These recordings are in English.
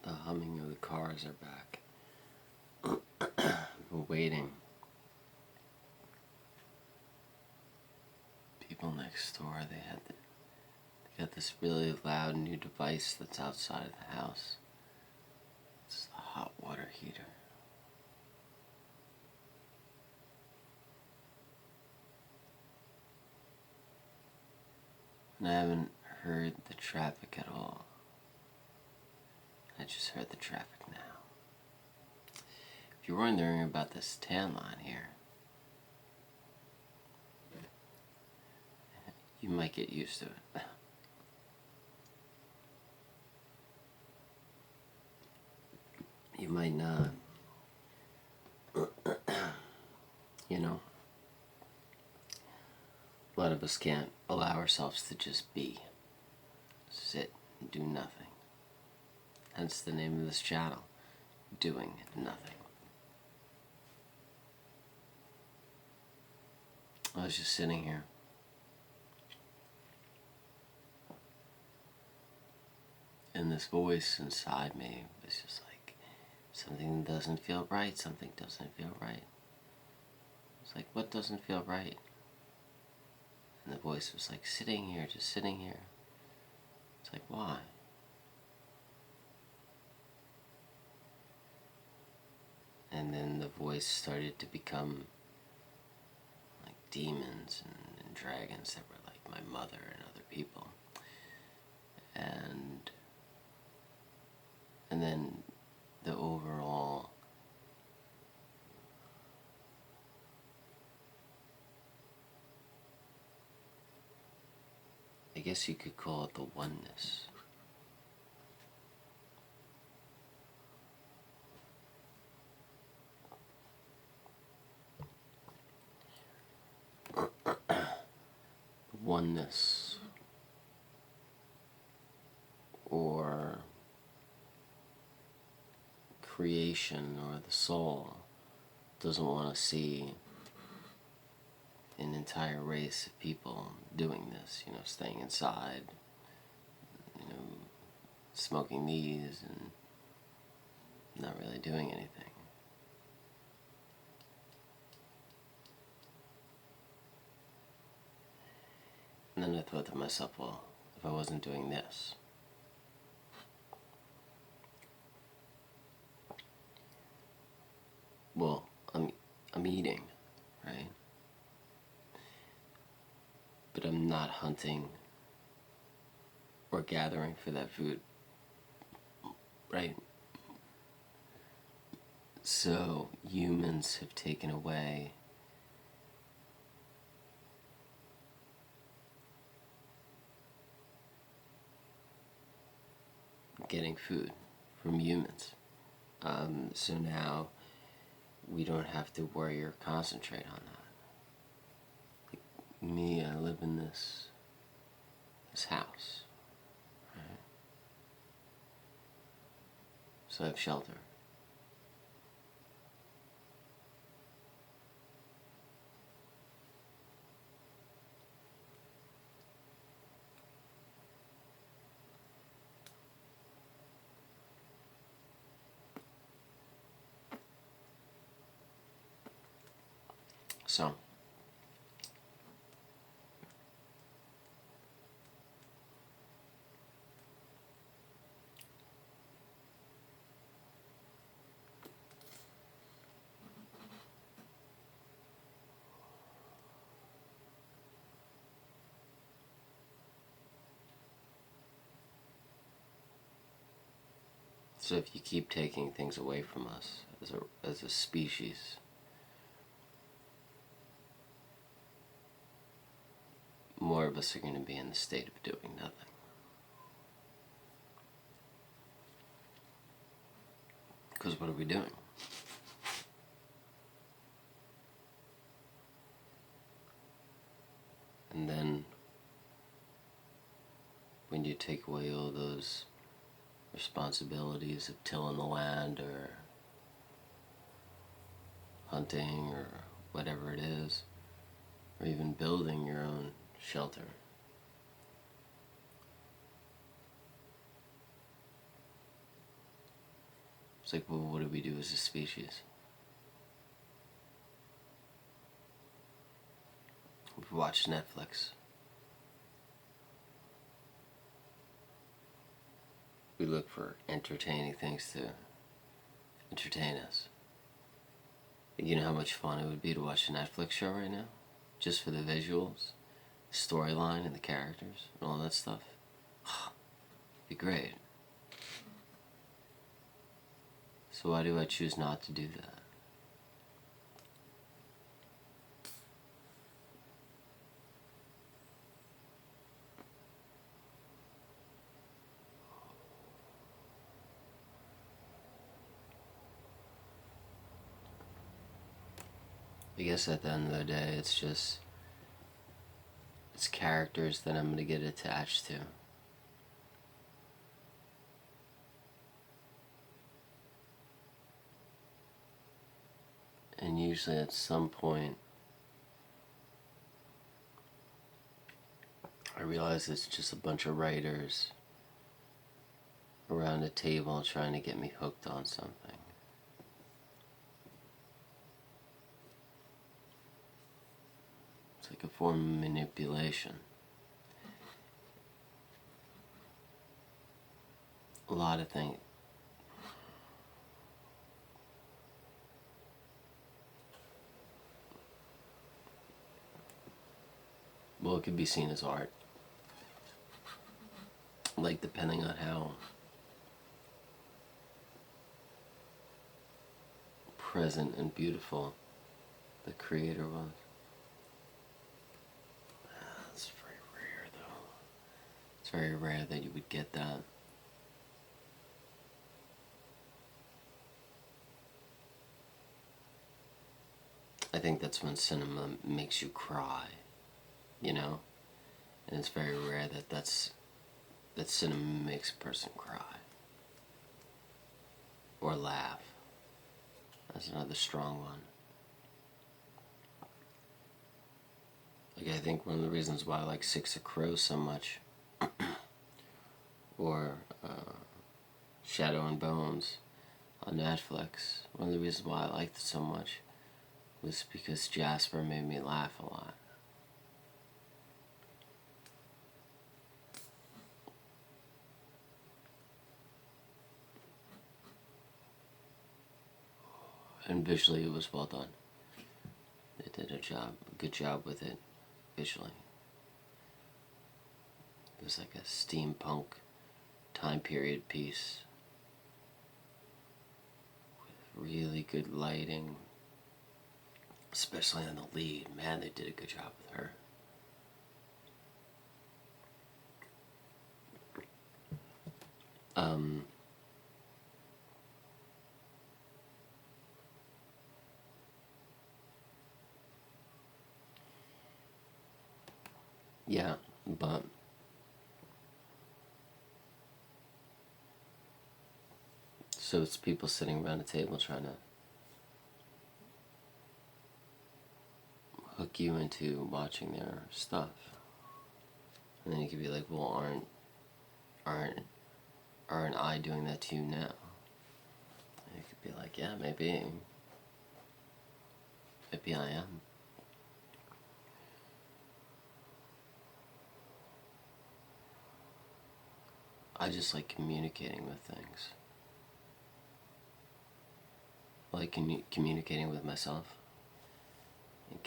The humming of the cars are back. We're waiting. People next door, they got this really loud new device that's outside of the house. It's the hot water heater. And I haven't heard the traffic at all. I just heard the traffic now. If you're wondering about this tan line here, you might get used to it. You might not. You know, a lot of us can't allow ourselves to just be. Sit and do nothing. Hence the name of this channel, Doing Nothing. I was just sitting here. And this voice inside me was just like, something doesn't feel right, something doesn't feel right. It's like, what doesn't feel right? And the voice was like, sitting here, just sitting here. It's like, why? And then the voice started to become like demons and dragons that were like my mother and other people. And then the overall I guess you could call it the oneness. Oneness, or creation, or the soul doesn't want to see an entire race of people doing this, staying inside, smoking these and not really doing anything. And then I thought to myself, well, if I wasn't doing this, well, I'm eating, right? But I'm not hunting or gathering for that food, right? So humans have taken away getting food from humans. So now we don't have to worry or concentrate on that. Like me, I live in this house, right? So I have shelter. So if you keep taking things away from us as a species, more of us are going to be in the state of doing nothing. Because what are we doing? And then when you take away all those responsibilities of tilling the land or hunting or whatever it is, or even building your own shelter, It's like, well, what do we do as a species? We watch Netflix. We look for entertaining things to entertain us. You know how much fun it would be to watch a Netflix show right now? Just for the visuals, the storyline, and the characters, and all that stuff. It'd be great. So why do I choose not to do that? I guess at the end of the day, it's characters that I'm going to get attached to. And usually at some point, I realize it's just a bunch of writers around a table trying to get me hooked on something. It's like a form of manipulation. A lot of things. Well, it could be seen as art. Like, depending on how present and beautiful the creator was. It's very rare, though. It's very rare that you would get that. I think that's when cinema makes you cry, you know? And it's very rare that cinema makes a person cry. Or laugh. That's another strong one. Like, I think one of the reasons why I like Six of Crows so much, or Shadow and Bones on Netflix, one of the reasons why I liked it so much was because Jasper made me laugh a lot. And visually it was well done. They did a good job with it visually. It was like a steampunk time period piece with really good lighting, especially on the lead. Man, they did a good job with her. Yeah, but so it's people sitting around a table trying to hook you into watching their stuff. And then you could be like, well, aren't I doing that to you now? And you could be like, yeah, maybe I am. I just like communicating with things. I like communicating with myself.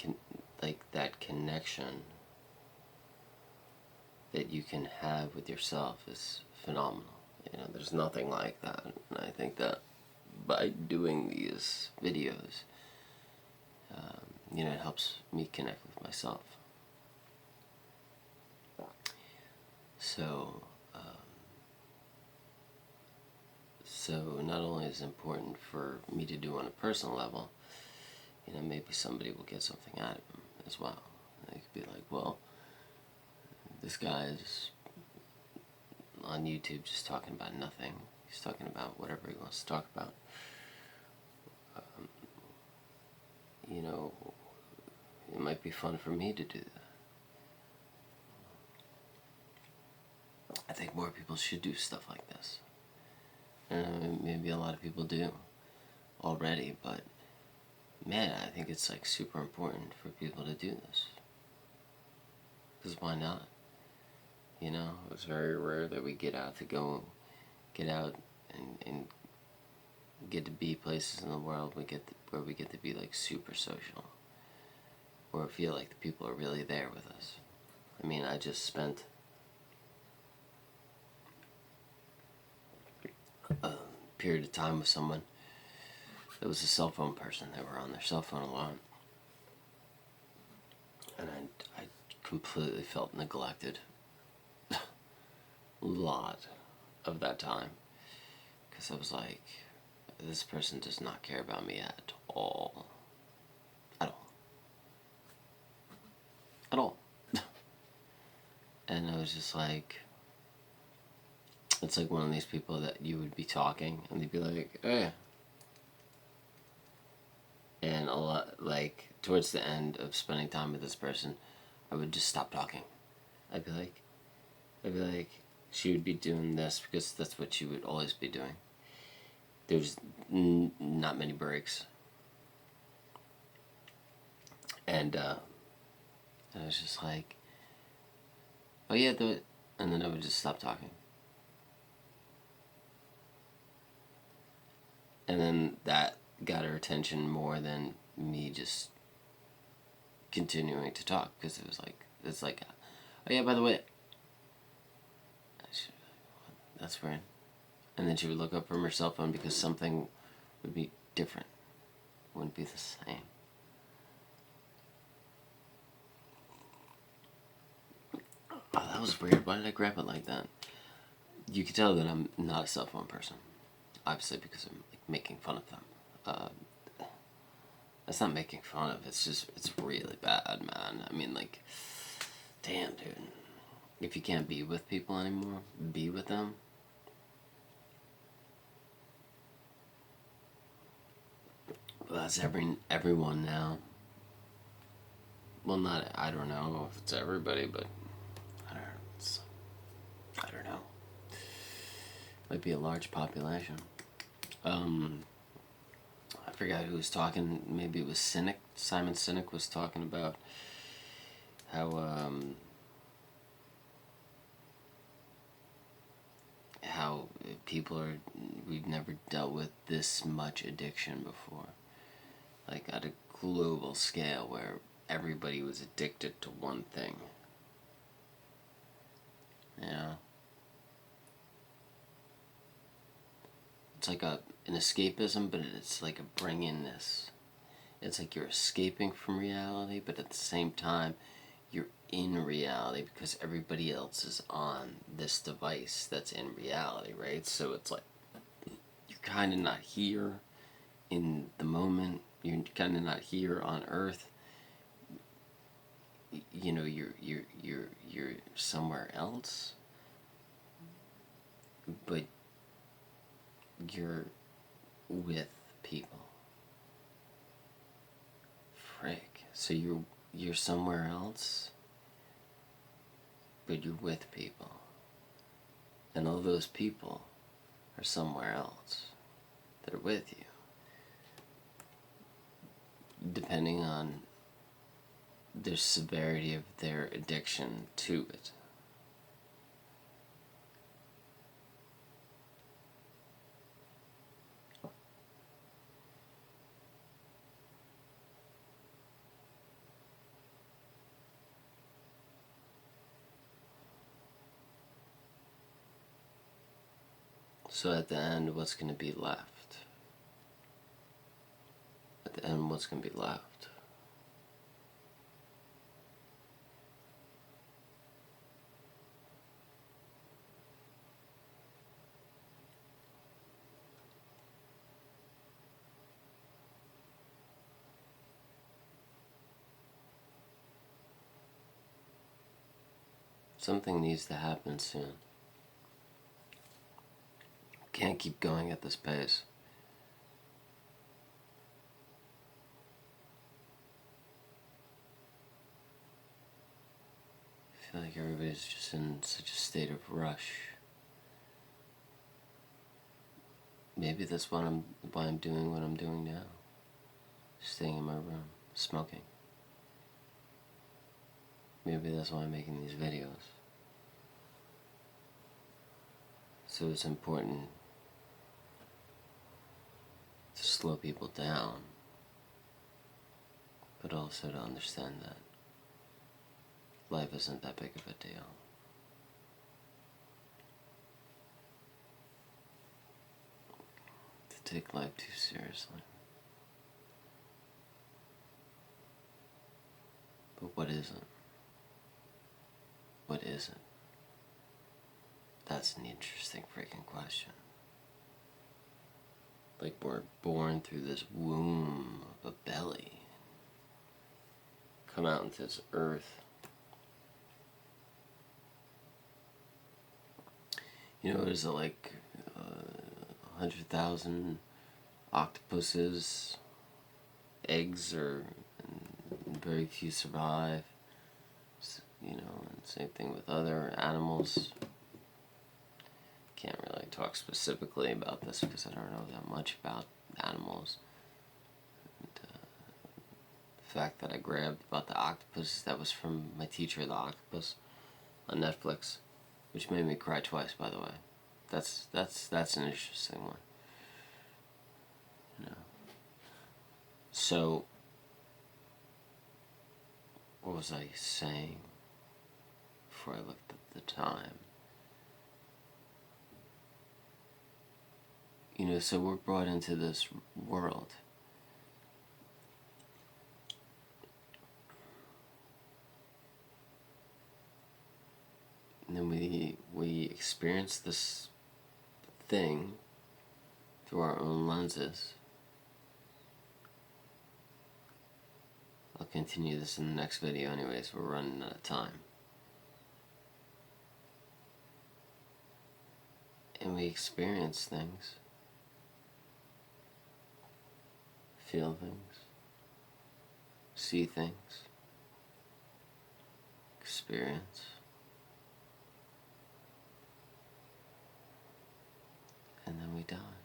And like that connection that you can have with yourself is phenomenal. You know, there's nothing like that. And I think that by doing these videos, you know, it helps me connect with myself. So, so not only is it important for me to do on a personal level, you know, maybe somebody will get something out of them as well. They could be like, well, this guy is on YouTube just talking about nothing. He's talking about whatever he wants to talk about. You know, it might be fun for me to do that. I think more people should do stuff like this. And maybe a lot of people do already, but man, I think it's like super important for people to do this. Because why not? You know, it's very rare that we get out and get to be places in the world where we get to be like super social, or feel like the people are really there with us. I mean, I just spent a period of time with someone that was a cell phone person. They were on their cell phone a lot, and I completely felt neglected a lot of that time, because I was like, this person does not care about me at all. At all. At all. And I was just like, it's like one of these people that you would be talking and they'd be like, hey. And a lot, like, towards the end of spending time with this person, I would just stop talking. I'd be like, she would be doing this because that's what she would always be doing. There's not many breaks. And I was just like, oh yeah, do it. And then I would just stop talking. And then that got her attention more than me just continuing to talk, because it's like, oh yeah, by the way, that's weird. And then she would look up from her cell phone because something would be different, wouldn't be the same. Oh, that was weird. Why did I grab it like that? You can tell that I'm not a cell phone person, obviously, because I'm like, making fun of them. That's not making fun of. It's really bad, man. I mean, like, damn, dude. If you can't be with people anymore, be with them. Well, that's everyone now. Well, not, I don't know if it's everybody, but I don't know. Might be a large population. I forgot who was talking. Maybe it was Sinek. Simon Sinek was talking about how people are. We've never dealt with this much addiction before, like at a global scale, where everybody was addicted to one thing. You know, it's like an escapism, but it's like a bring-inness. It's like you're escaping from reality, but at the same time, you're in reality because everybody else is on this device that's in reality, right? So it's like you're kind of not here in the moment. You're kind of not here on Earth. You know, you're somewhere else, but you're with people. Frick. So you're somewhere else, but you're with people. And all those people are somewhere else that are with you. Depending on the severity of their addiction to it. So at the end, what's going to be left? At the end, what's going to be left? Something needs to happen soon. Can't keep going at this pace. I feel like everybody's just in such a state of rush. Maybe that's why I'm doing what I'm doing now. Staying in my room, smoking. Maybe that's why I'm making these videos. So it's important to slow people down, but also to understand that life isn't that big of a deal. To take life too seriously. But what isn't? What isn't? That's an interesting freaking question. Like we're born through this womb of a belly, come out into this earth. You know, there's like 100,000 octopuses, eggs are, and very few survive. You know, and same thing with other animals. Can't really talk specifically about this because I don't know that much about animals. And, the fact that I grabbed about the octopus, that was from my teacher, The Octopus, on Netflix, which made me cry twice, by the way. That's an interesting one. You know. So, what was I saying before I looked at the time? You know, so we're brought into this world. And then we experience this thing through our own lenses. I'll continue this in the next video anyways, we're running out of time. And we experience things, feel things, see things, experience. And then we die.